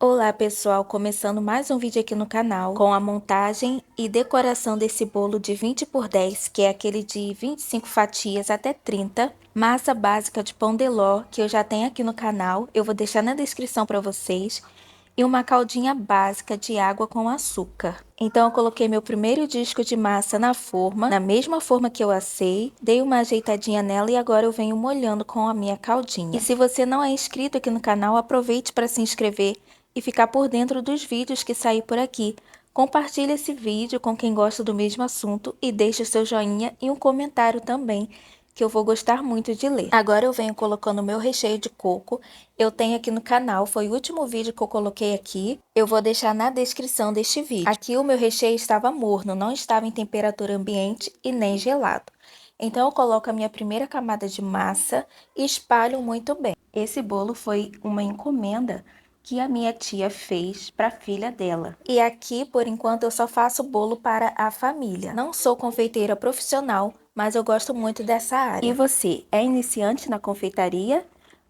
Olá pessoal, começando mais um vídeo aqui no canal com a montagem e decoração desse bolo de 20 por 10, que é aquele de 25 fatias até 30, massa básica de pão de ló, que eu já tenho aqui no canal, eu vou deixar na descrição para vocês, e uma caldinha básica de água com açúcar. Então eu coloquei meu primeiro disco de massa na forma, na mesma forma que eu assei, dei uma ajeitadinha nela e agora eu venho molhando com a minha caldinha. E se você não é inscrito aqui no canal, aproveite para se inscrever e ficar por dentro dos vídeos que saem por aqui. Compartilhe esse vídeo com quem gosta do mesmo assunto e deixe o seu joinha e um comentário também, que eu vou gostar muito de ler. Agora eu venho colocando o meu recheio de coco. Eu tenho aqui no canal, foi o último vídeo que eu coloquei aqui. Eu vou deixar na descrição deste vídeo. Aqui o meu recheio estava morno, não estava em temperatura ambiente e nem gelado. Então eu coloco a minha primeira camada de massa e espalho muito bem. Esse bolo foi uma encomenda que a minha tia fez para a filha dela. E aqui, por enquanto, eu só faço bolo para a família. Não sou confeiteira profissional, mas eu gosto muito dessa área. E você, é iniciante na confeitaria?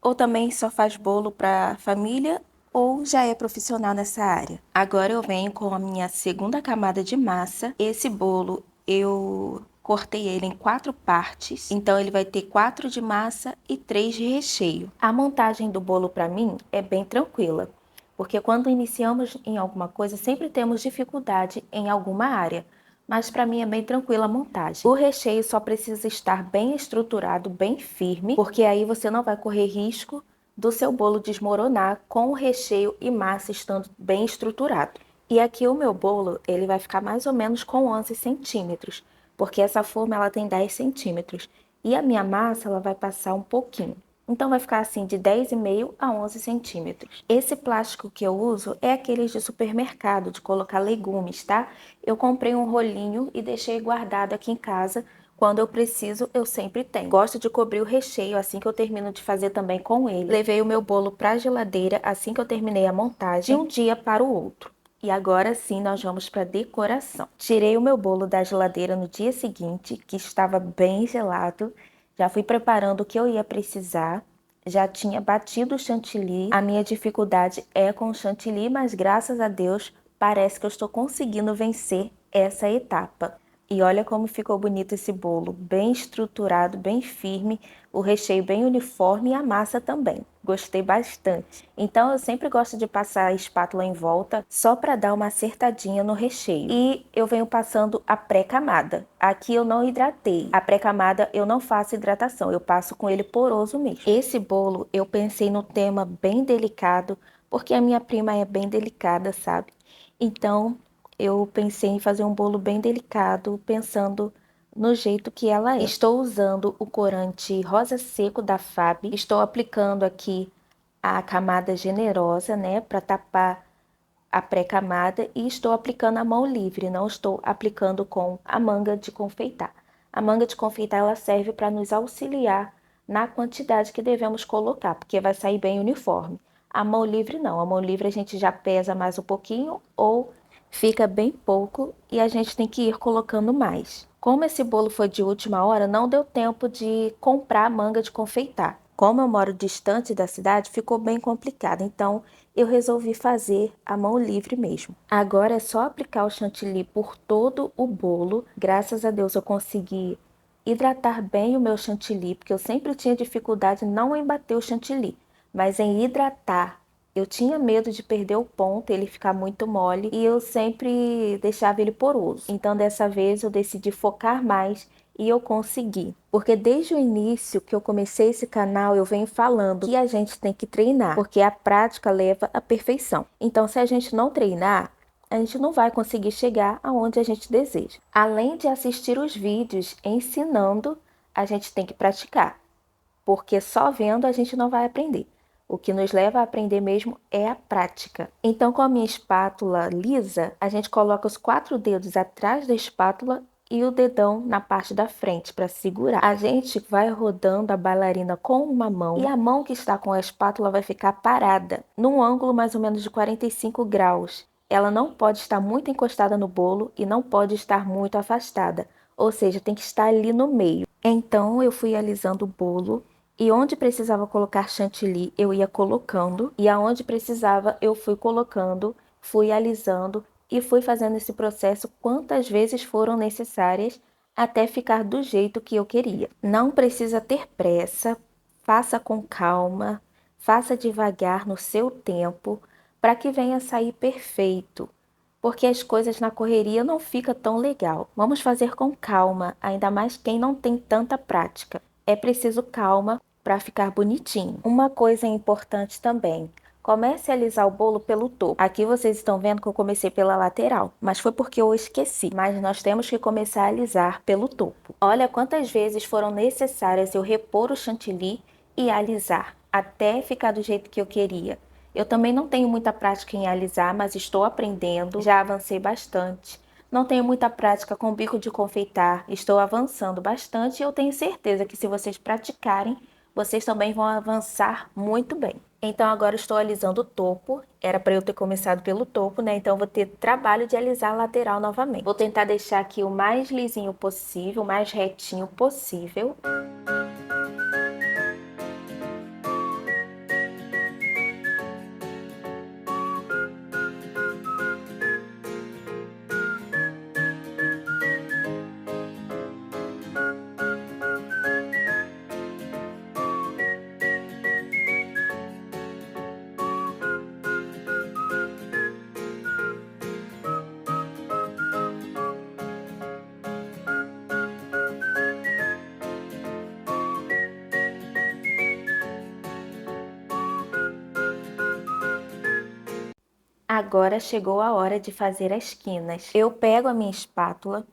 Ou também só faz bolo para a família? Ou já é profissional nessa área? Agora eu venho com a minha segunda camada de massa. Esse bolo eu cortei ele em 4 partes, então ele vai ter 4 de massa e 3 de recheio. A montagem do bolo para mim é bem tranquila, porque quando iniciamos em alguma coisa sempre temos dificuldade em alguma área, mas para mim é bem tranquila a montagem. O recheio só precisa estar bem estruturado, bem firme, porque aí você não vai correr risco do seu bolo desmoronar com o recheio e massa estando bem estruturado. E aqui o meu bolo, ele vai ficar mais ou menos com 11 centímetros, porque essa forma ela tem 10 centímetros. E a minha massa, ela vai passar um pouquinho. Então vai ficar assim de 10,5 a 11 centímetros. Esse plástico que eu uso é aqueles de supermercado, de colocar legumes, tá? Eu comprei um rolinho e deixei guardado aqui em casa. Quando eu preciso, eu sempre tenho. Gosto de cobrir o recheio assim que eu termino de fazer também com ele. Levei o meu bolo para a geladeira assim que eu terminei a montagem, de um dia para o outro. E agora sim nós vamos para a decoração. Tirei o meu bolo da geladeira no dia seguinte, que estava bem gelado. Já fui preparando o que eu ia precisar. Já tinha batido o chantilly. A minha dificuldade é com o chantilly, mas graças a Deus parece que eu estou conseguindo vencer essa etapa. E olha como ficou bonito esse bolo, bem estruturado, bem firme, o recheio bem uniforme e a massa também. Gostei bastante. Então eu sempre gosto de passar a espátula em volta só para dar uma acertadinha no recheio. E eu venho passando a pré-camada. Aqui eu não hidratei. A pré-camada eu não faço hidratação, eu passo com ele poroso mesmo. Esse bolo eu pensei no tema bem delicado, porque a minha prima é bem delicada, sabe? Então eu pensei em fazer um bolo bem delicado, pensando no jeito que ela é. Estou usando o corante rosa seco da Fab. Estou aplicando aqui a camada generosa, né, para tapar a pré-camada, e estou aplicando a mão livre, não estou aplicando com a manga de confeitar. A manga de confeitar ela serve para nos auxiliar na quantidade que devemos colocar, porque vai sair bem uniforme. A mão livre não, a mão livre a gente já pesa mais um pouquinho ou fica bem pouco e a gente tem que ir colocando mais. Como esse bolo foi de última hora, não deu tempo de comprar manga de confeitar. Como eu moro distante da cidade, ficou bem complicado, então eu resolvi fazer a mão livre mesmo. Agora é só aplicar o chantilly por todo o bolo. Graças a Deus eu consegui hidratar bem o meu chantilly, porque eu sempre tinha dificuldade não em bater o chantilly, mas em hidratar. Eu tinha medo de perder o ponto, ele ficar muito mole, e eu sempre deixava ele poroso. Então dessa vez eu decidi focar mais e eu consegui. Porque desde o início que eu comecei esse canal, eu venho falando que a gente tem que treinar, porque a prática leva à perfeição. Então se a gente não treinar, a gente não vai conseguir chegar aonde a gente deseja. Além de assistir os vídeos ensinando, a gente tem que praticar, porque só vendo a gente não vai aprender. O que nos leva a aprender mesmo é a prática. Então, com a minha espátula lisa, a gente coloca os 4 dedos atrás da espátula e o dedão na parte da frente para segurar. A gente vai rodando a bailarina com uma mão e a mão que está com a espátula vai ficar parada, num ângulo mais ou menos de 45 graus. Ela não pode estar muito encostada no bolo e não pode estar muito afastada, ou seja, tem que estar ali no meio. Então, eu fui alisando o bolo E onde precisava colocar chantilly, eu ia colocando. E aonde precisava, eu fui colocando, fui alisando e fui fazendo esse processo quantas vezes foram necessárias até ficar do jeito que eu queria. Não precisa ter pressa, faça com calma, faça devagar no seu tempo, para que venha sair perfeito. Porque as coisas na correria não fica tão legal. Vamos fazer com calma, ainda mais quem não tem tanta prática. É preciso calma para ficar bonitinho. Uma coisa importante também. Comece a alisar o bolo pelo topo. Aqui vocês estão vendo que eu comecei pela lateral, mas foi porque eu esqueci. Mas nós temos que começar a alisar pelo topo. Olha quantas vezes foram necessárias eu repor o chantilly e alisar, até ficar do jeito que eu queria. Eu também não tenho muita prática em alisar, mas estou aprendendo, já avancei bastante. Não tenho muita prática com bico de confeitar, estou avançando bastante e eu tenho certeza que se vocês praticarem, vocês também vão avançar muito bem. Então agora estou alisando o topo, era para eu ter começado pelo topo, né? Então vou ter trabalho de alisar a lateral novamente. Vou tentar deixar aqui o mais lisinho possível, o mais retinho possível. Agora chegou a hora de fazer as quinas. Eu pego a minha espátula,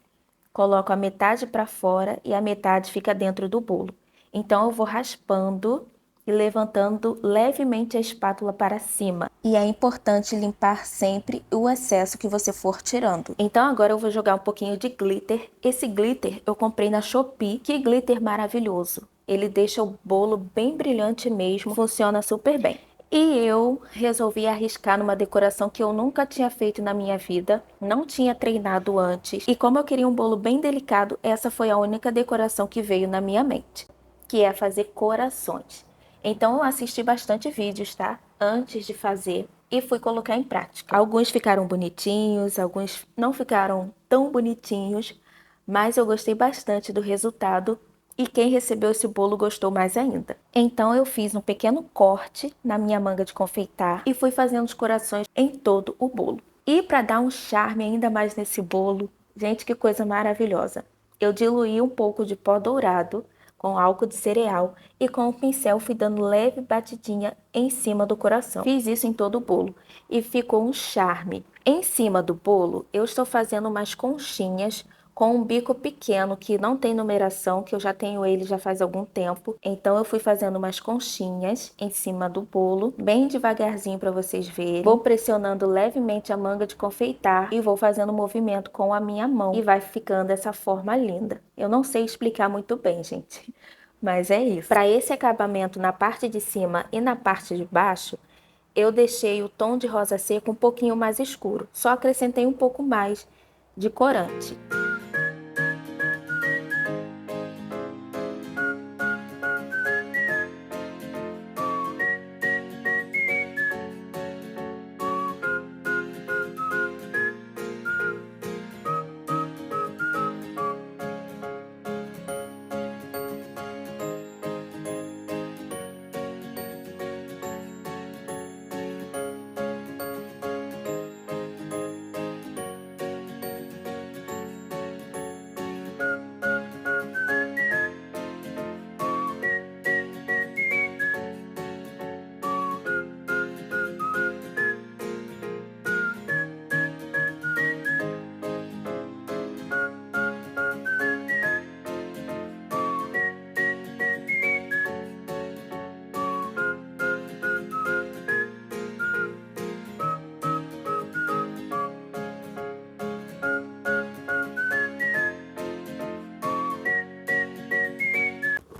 coloco a metade para fora e a metade fica dentro do bolo. Então eu vou raspando e levantando levemente a espátula para cima. E é importante limpar sempre o excesso que você for tirando. Então agora eu vou jogar um pouquinho de glitter. Esse glitter eu comprei na Shopee. Que glitter maravilhoso! Ele deixa o bolo bem brilhante mesmo, funciona super bem. E eu resolvi arriscar numa decoração que eu nunca tinha feito na minha vida, não tinha treinado antes. E como eu queria um bolo bem delicado, essa foi a única decoração que veio na minha mente, que é fazer corações. Então eu assisti bastante vídeos, tá? Antes de fazer e fui colocar em prática. Alguns ficaram bonitinhos, alguns não ficaram tão bonitinhos, mas eu gostei bastante do resultado e quem recebeu esse bolo gostou mais ainda. Então eu fiz um pequeno corte na minha manga de confeitar e fui fazendo os corações em todo o bolo. E para dar um charme ainda mais nesse bolo, gente, que coisa maravilhosa! Eu diluí um pouco de pó dourado com álcool de cereal e com o pincel fui dando leve batidinha em cima do coração. Fiz isso em todo o bolo e ficou um charme. Em cima do bolo, eu estou fazendo umas conchinhas com um bico pequeno que não tem numeração, que eu já tenho ele já faz algum tempo. Então eu fui fazendo umas conchinhas em cima do bolo, bem devagarzinho para vocês verem. Vou pressionando levemente a manga de confeitar e vou fazendo movimento com a minha mão e vai ficando essa forma linda. Eu não sei explicar muito bem, gente, mas é isso. Para esse acabamento na parte de cima e na parte de baixo, eu deixei o tom de rosa seco um pouquinho mais escuro, só acrescentei um pouco mais de corante.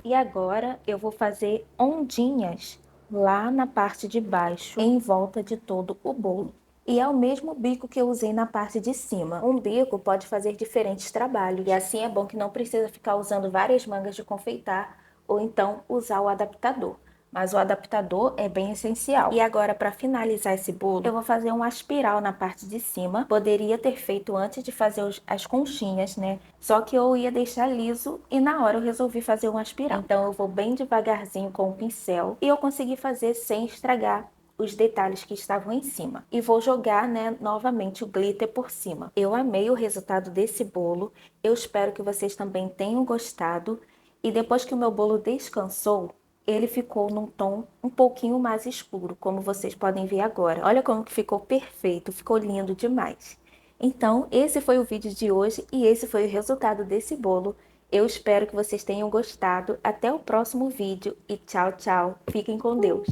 E agora eu vou fazer ondinhas lá na parte de baixo, em volta de todo o bolo. E é o mesmo bico que eu usei na parte de cima. Um bico pode fazer diferentes trabalhos. E assim é bom que não precisa ficar usando várias mangas de confeitar ou então usar o adaptador. Mas o adaptador é bem essencial. E agora, para finalizar esse bolo, eu vou fazer uma espiral na parte de cima. Poderia ter feito antes de fazer as conchinhas, né? Só que eu ia deixar liso e na hora eu resolvi fazer uma espiral. Então eu vou bem devagarzinho com o pincel e eu consegui fazer sem estragar os detalhes que estavam em cima. E vou jogar, né, novamente o glitter por cima. Eu amei o resultado desse bolo. Eu espero que vocês também tenham gostado. E depois que o meu bolo descansou, ele ficou num tom um pouquinho mais escuro, como vocês podem ver agora. Olha como que ficou perfeito, ficou lindo demais. Então, esse foi o vídeo de hoje e esse foi o resultado desse bolo. Eu espero que vocês tenham gostado. Até o próximo vídeo e tchau, tchau. Fiquem com Deus.